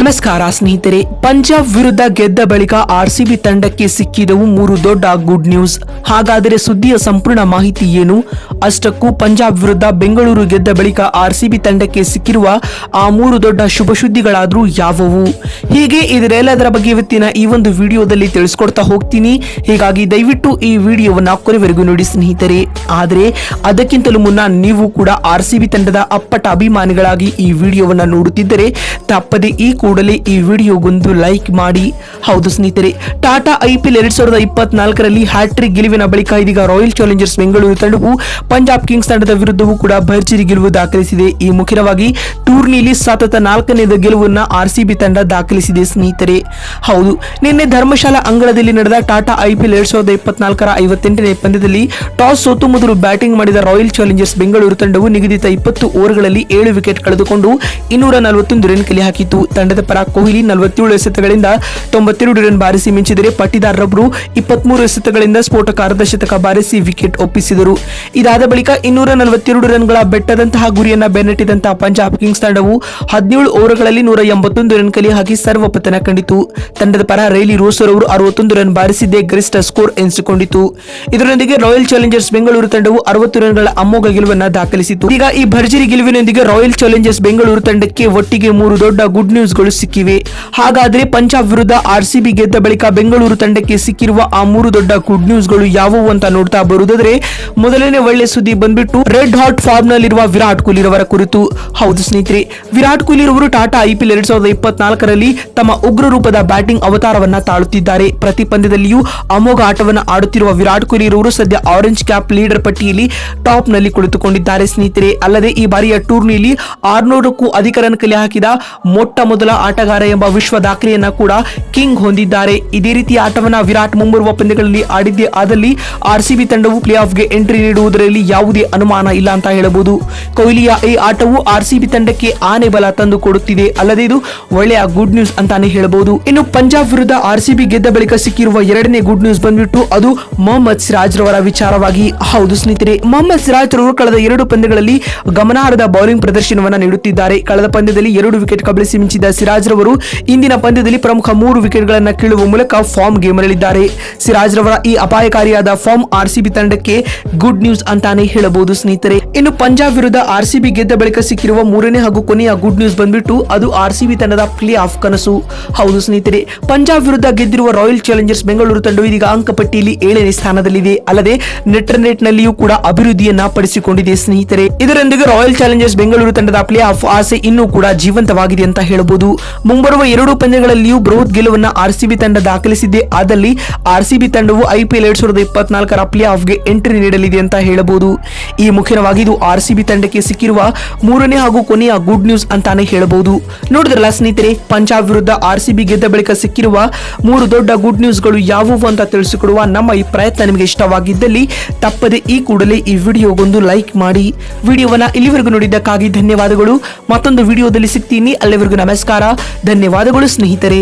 ನಮಸ್ಕಾರ ಸ್ನೇಹಿತರೆ, ಪಂಜಾಬ್ ವಿರುದ್ಧ ಗೆದ್ದ ಬಳಿಕ ಆರ್ಸಿಬಿ ತಂಡಕ್ಕೆ ಸಿಕ್ಕಿದವು 3 ದೊಡ್ಡ ಗುಡ್ ನ್ಯೂಸ್. ಹಾಗಾದರೆ ಸುದ್ದಿಯ ಸಂಪೂರ್ಣ ಮಾಹಿತಿ ಏನು? ಅಷ್ಟಕ್ಕೂ ಪಂಜಾಬ್ ವಿರುದ್ಧ ಬೆಂಗಳೂರು ಗೆದ್ದ ಬಳಿಕ ಆರ್ಸಿಬಿ ತಂಡಕ್ಕೆ ಸಿಕ್ಕಿರುವ ಆ 3 ದೊಡ್ಡ ಶುಭ ಸುದ್ದಿಗಳಾದ್ರೂ ಯಾವುವು? ಹೀಗೆ ಇದರೆಲ್ಲದರ ಬಗ್ಗೆ ಇವತ್ತಿನ ಈ ಒಂದು ವಿಡಿಯೋದಲ್ಲಿ ತಿಳಿಸ್ಕೊಡ್ತಾ ಹೋಗ್ತೀನಿ. ಹೀಗಾಗಿ ದಯವಿಟ್ಟು ಈ ವಿಡಿಯೋವನ್ನ ಕೊನೆವರೆಗೂ ನೋಡಿ ಸ್ನೇಹಿತರೆ. ಆದರೆ ಅದಕ್ಕಿಂತಲೂ ಮುನ್ನ ನೀವು ಕೂಡ ಆರ್ಸಿಬಿ ತಂಡದ ಅಪ್ಪಟ ಅಭಿಮಾನಿಗಳಾಗಿ ಈ ವಿಡಿಯೋವನ್ನ ನೋಡುತ್ತಿದ್ದರೆ ತಪ್ಪದೆ ಈ ಕೂಡಲೇ ಈ ವಿಡಿಯೋಗೊಂದು ಲೈಕ್ ಮಾಡಿ. ಹೌದು ಸ್ನೇಹಿತರೆ, ಟಾಟಾ IPL 2024ರಲ್ಲಿ ಹ್ಯಾಟ್ರಿಕ್ ಗೆಲುವಿನ ಬಳಿಕ ಇದೀಗ ರಾಯಲ್ ಚಾಲೆಂಜರ್ಸ್ ಬೆಂಗಳೂರು ತಂಡವು ಪಂಜಾಬ್ ಕಿಂಗ್ಸ್ ತಂಡದ ವಿರುದ್ಧವೂ ಕೂಡ ಭರ್ಜರಿ ಗೆಲುವು ದಾಖಲಿಸಿದೆ. ಈ ಮುಖ್ಯವಾಗಿ ಟೂರ್ನಿಯಲ್ಲಿ ಸತತ 4ನೇ ಗೆಲುವನ್ನ ಆರ್ಸಿಬಿ ತಂಡ ದಾಖಲಿಸಿದೆ ಸ್ನೇಹಿತರೆ. ಹೌದು, ನಿನ್ನೆ ಧರ್ಮಶಾಲಾ ಅಂಗಳದಲ್ಲಿ ನಡೆದ ಟಾಟಾ IPL 2024ರ 58ನೇ ಪಂದ್ಯದಲ್ಲಿ ಟಾಸ್ ಸೋತು ಮೊದಲು ಬ್ಯಾಟಿಂಗ್ ಮಾಡಿದ ರಾಯಲ್ ಚಾಲೆಂಜರ್ಸ್ ಬೆಂಗಳೂರು ತಂಡವು ನಿಗದಿತ 20 ಓವರ್ಗಳಲ್ಲಿ 7 ವಿಕೆಟ್ ಕಳೆದುಕೊಂಡು 241 ರನ್ ಕಲೆ ಹಾಕಿತು. ತಂಡದ ಪರ ಕೊಹ್ಲಿ 47 ಎಸೆತಗಳಿಂದ 92 ರನ್ ಬಾರಿಸಿ ಮಿಂಚಿದರೆ ಪಟ್ಟಿದಾರ್ ರವರು 23 ಎಸೆತಗಳಿಂದ ಸ್ಫೋಟಕ ಅರ್ಧಶತಕ ಬಾರಿಸಿ ವಿಕೆಟ್ ಒಪ್ಪಿಸಿದರು. ಇದಾದ ಬಳಿಕ 242 ರನ್ಗಳ ಬೆಟ್ಟದಂತಹ ಗುರಿಯನ್ನ ಬೆನ್ನಟ್ಟಿದಂತಹ ಪಂಜಾಬ್ ಕಿಂಗ್ಸ್ ತಂಡವು 17 ಓವರ್ಗಳಲ್ಲಿ 181 ರನ್ ಕಲೆ ಹಾಕಿ ಸರ್ವಪತನ ಕಂಡಿತು. ತಂಡದ ಪರ ರೈಲಿ ರೋಸರ್ ಅವರು 61 ರನ್ ಬಾರಿಸಿದ್ದೇ ಗರಿಷ್ಠ ಸ್ಕೋರ್ ಎನಿಸಿಕೊಂಡಿತು. ಇದರೊಂದಿಗೆ ರಾಯಲ್ ಚಾಲೆಂಜರ್ಸ್ ಬೆಂಗಳೂರು ತಂಡವು 60 ರನ್ಗಳ ಅಮೋಘ ಗೆಲುವನ್ನು ದಾಖಲಿಸಿತು. ಈಗ ಈ ಭರ್ಜರಿ ಗೆಲುವಿನೊಂದಿಗೆ ರಾಯಲ್ ಚಾಲೆಂಜರ್ಸ್ ಬೆಂಗಳೂರು ತಂಡಕ್ಕೆ ಒಟ್ಟಿಗೆ 3 ದೊಡ್ಡ ಗುಡ್ ನ್ಯೂಸ್ಗಳು ಸಿಕ್ಕಿವೆ. ಹಾಗಾದ್ರೆ ಪಂಜಾಬ್ ವಿರುದ್ಧ ಆರ್ಸಿಬಿ ಗೆದ್ದ ಬಳಿಕ ಬೆಂಗಳೂರು ತಂಡಕ್ಕೆ ಸಿಕ್ಕಿರುವ ಆ 3 ದೊಡ್ಡ ಗುಡ್ ನ್ಯೂಸ್ಗಳು ಯಾವುವು ಅಂತ ನೋಡ್ತಾ ಬರುವುದಾದ್ರೆ, ಮೊದಲನೇ ಒಳ್ಳೆ ಸುದ್ದಿ ಬಂದ್ಬಿಟ್ಟು ರೆಡ್ ಹಾಟ್ ಫಾರ್ಮ್ ನಲ್ಲಿರುವ ವಿರಾಟ್ ಕೊಹ್ಲಿ ರವರ ಕುರಿತು. ಹೌದು ಸ್ನೇಹಿತರೆ, ವಿರಾಟ್ ಕೊಹ್ಲಿ ರವರು ಟಾಟಾ IPL 2024ರಲ್ಲಿ ತಮ್ಮ ಉಗ್ರ ರೂಪದ ಬ್ಯಾಟಿಂಗ್ ಅವತಾರವನ್ನ ತಾಳುತ್ತಿದ್ದಾರೆ. ಪ್ರತಿ ಪಂದ್ಯದಲ್ಲಿಯೂ ಅಮೋಘ ಆಟವನ್ನು ಆಡುತ್ತಿರುವ ವಿರಾಟ್ ಕೊಹ್ಲಿ ರವರು ಸದ್ಯ ಆರೆಂಜ್ ಕ್ಯಾಪ್ ಲೀಡರ್ ಪಟ್ಟಿಯಲ್ಲಿ ಟಾಪ್ ನಲ್ಲಿ ಕುಳಿತುಕೊಂಡಿದ್ದಾರೆ ಸ್ನೇಹಿತರೆ. ಅಲ್ಲದೆ ಈ ಬಾರಿಯ ಟೂರ್ನಿಯಲ್ಲಿ 600ಕ್ಕೂ ಅಧಿಕ ರನ್ ಕಲೆ ಹಾಕಿದ ಮೊಟ್ಟ ಮೊದಲ ಆಟಗಾರ ಎಂಬ ವಿಶ್ವ ದಾಖಲೆಯನ್ನ ಕೂಡ ಕಿಂಗ್ ಹೊಂದಿದ್ದಾರೆ. ಇದೇ ರೀತಿಯ ಆಟವನ್ನ ವಿರಾಟ್ ಮುಂಬರುವ ಪಂದ್ಯಗಳಲ್ಲಿ ಆಡಿದ್ದೇ ಆದಲ್ಲಿ ಆರ್ಸಿಬಿ ತಂಡವು ಪ್ಲೇ ಆಫ್ಗೆ ಎಂಟ್ರಿ ನೀಡುವುದರಲ್ಲಿ ಯಾವುದೇ ಅನುಮಾನ ಇಲ್ಲ ಅಂತ ಹೇಳಬಹುದು. ಕೊಹ್ಲಿಯ ಈ ಆಟವು ಆರ್ಸಿಬಿ ತಂಡಕ್ಕೆ ಆನೆ ಬಲ ತಂದು ಕೊಡುತ್ತಿದೆ. ಅಲ್ಲದೆ ಇದು ಒಳ್ಳೆಯ ಗುಡ್ ನ್ಯೂಸ್ ಅಂತಾನೆ ಹೇಳಬಹುದು. ಇನ್ನು ಪಂಜಾಬ್ ವಿರುದ್ಧ ಆರ್ಸಿಬಿ ಗೆದ್ದ ಬಳಿಕ ಸಿಕ್ಕಿರುವ ಎರಡನೇ ಗುಡ್ ನ್ಯೂಸ್ ಬಂದ್ಬಿಟ್ಟು ಅದು ಮೊಹಮ್ಮದ್ ಸಿರಾಜ್ ರವರ ವಿಚಾರವಾಗಿ. ಹೌದು ಸ್ನೇಹಿತರೆ, ಮೊಹಮ್ಮದ್ ಸಿರಾಜ್ ರವರು ಕಳೆದ 2 ಪಂದ್ಯಗಳಲ್ಲಿ ಗಮನಾರ್ಹದ ಬೌಲಿಂಗ್ ಪ್ರದರ್ಶನವನ್ನ ನೀಡುತ್ತಿದ್ದಾರೆ. ಕಳೆದ ಪಂದ್ಯದಲ್ಲಿ 2 ವಿಕೆಟ್ ಕಬಳಿಸಿ ಮಿಂಚಿದ ಸಿರಾಜ್ ರವರು ಇಂದಿನ ಪಂದ್ಯದಲ್ಲಿ ಪ್ರಮುಖ 3 ವಿಕೆಟ್ ಗಳನ್ನ ಕೀಳುವ ಮೂಲಕ ಫಾರ್ಮ್ ಗೆ ಮರಳಿದ್ದಾರೆ. ಸಿರಾಜ್ ರವರ ಈ ಅಪಾಯಕಾರಿಯಾದ ಫಾರ್ಮ್ ಆರ್ಸಿಬಿ ತಂಡಕ್ಕೆ ಗುಡ್ ನ್ಯೂಸ್ ಅಂತಾನೆ ಹೇಳಬಹುದು ಸ್ನೇಹಿತರೆ. ಇನ್ನು ಪಂಜಾಬ್ ವಿರುದ್ಧ ಆರ್ಸಿಬಿ ಗೆದ್ದ ಬಳಿಕ ಸಿಕ್ಕಿರುವ 3ನೇ ಹಾಗೂ ಕೊನೆಯ ಗುಡ್ ನ್ಯೂಸ್ ಬಂದ್ಬಿಟ್ಟು ಅದು ಆರ್ಸಿಬಿ ತಂಡದ ಪ್ಲೇ ಆಫ್ ಕನಸು. ಹೌದು ಸ್ನೇಹಿತರೆ, ಪಂಜಾಬ್ ವಿರುದ್ಧ ಗೆದ್ದಿರುವ ರಾಯಲ್ ಚಾಲೆಂಜರ್ಸ್ ಬೆಂಗಳೂರು ತಂಡವು ಇದೀಗ ಅಂಕಪಟ್ಟಿಯಲ್ಲಿ 7ನೇ ಸ್ಥಾನದಲ್ಲಿದೆ. ಅಲ್ಲದೆ ನೆಟ್ ನಲ್ಲಿಯೂ ಕೂಡ ಅಭಿವೃದ್ಧಿಯನ್ನ ಪಡಿಸಿಕೊಂಡಿದೆ ಸ್ನೇಹಿತರೆ. ಇದರೊಂದಿಗೆ ರಾಯಲ್ ಚಾಲೆಂಜರ್ಸ್ ಬೆಂಗಳೂರು ತಂಡದ ಪ್ಲೇ ಆಫ್ ಆಸೆ ಇನ್ನೂ ಕೂಡ ಜೀವಂತವಾಗಿದೆ ಅಂತ ಹೇಳಬಹುದು. ಮುಂಬರುವ 2 ಪಂದ್ಯಗಳಲ್ಲಿಯೂ ಬೃಹತ್ ಗೆಲುವನ್ನು ಆರ್ಸಿಬಿ ತಂಡ ದಾಖಲಿಸಿದೆ. ಆದಲ್ಲಿ ಆರ್ಸಿಬಿ ತಂಡವು IPL 2024ರ ಪ್ಲೇ ಆಫ್ಗೆ ಎಂಟ್ರಿ ನೀಡಲಿದೆ ಅಂತ ಹೇಳಬಹುದು. ಈ ಮುಖ್ಯವಾಗಿ ಇದು ಆರ್ಸಿಬಿ ತಂಡಕ್ಕೆ ಸಿಕ್ಕಿರುವ 3ನೇ ಹಾಗೂ ಕೊನೆಯ ಗುಡ್ ನ್ಯೂಸ್ ಅಂತಾನೆ ಹೇಳಬಹುದು. ನೋಡಿದ್ರಲ್ಲ ಸ್ನೇಹಿತರೆ, ಪಂಜಾಬ್ ವಿರುದ್ಧ ಆರ್ಸಿಬಿ ಗೆದ್ದ ಬಳಿಕ ಸಿಕ್ಕಿರುವ 3 ದೊಡ್ಡ ಗುಡ್ ನ್ಯೂಸ್ಗಳು ಯಾವುವು ಅಂತ ತಿಳಿಸಿಕೊಡುವ ನಮ್ಮ ಈ ಪ್ರಯತ್ನ ನಿಮಗೆ ಇಷ್ಟವಾಗಿದ್ದಲ್ಲಿ ತಪ್ಪದೆ ಈ ಕೂಡಲೇ ಈ ವಿಡಿಯೋಗೊಂದು ಲೈಕ್ ಮಾಡಿ. ವಿಡಿಯೋವನ್ನ ಇಲ್ಲಿವರೆಗೂ ನೋಡಿದ್ದಕ್ಕಾಗಿ ಧನ್ಯವಾದಗಳು. ಮತ್ತೊಂದು ವಿಡಿಯೋದಲ್ಲಿ ಸಿಗ್ತೀನಿ. ಅಲ್ಲಿವರೆಗೂ ನಮಸ್ಕಾರ, ಧನ್ಯವಾದಗಳು ಸ್ನೇಹಿತರೆ.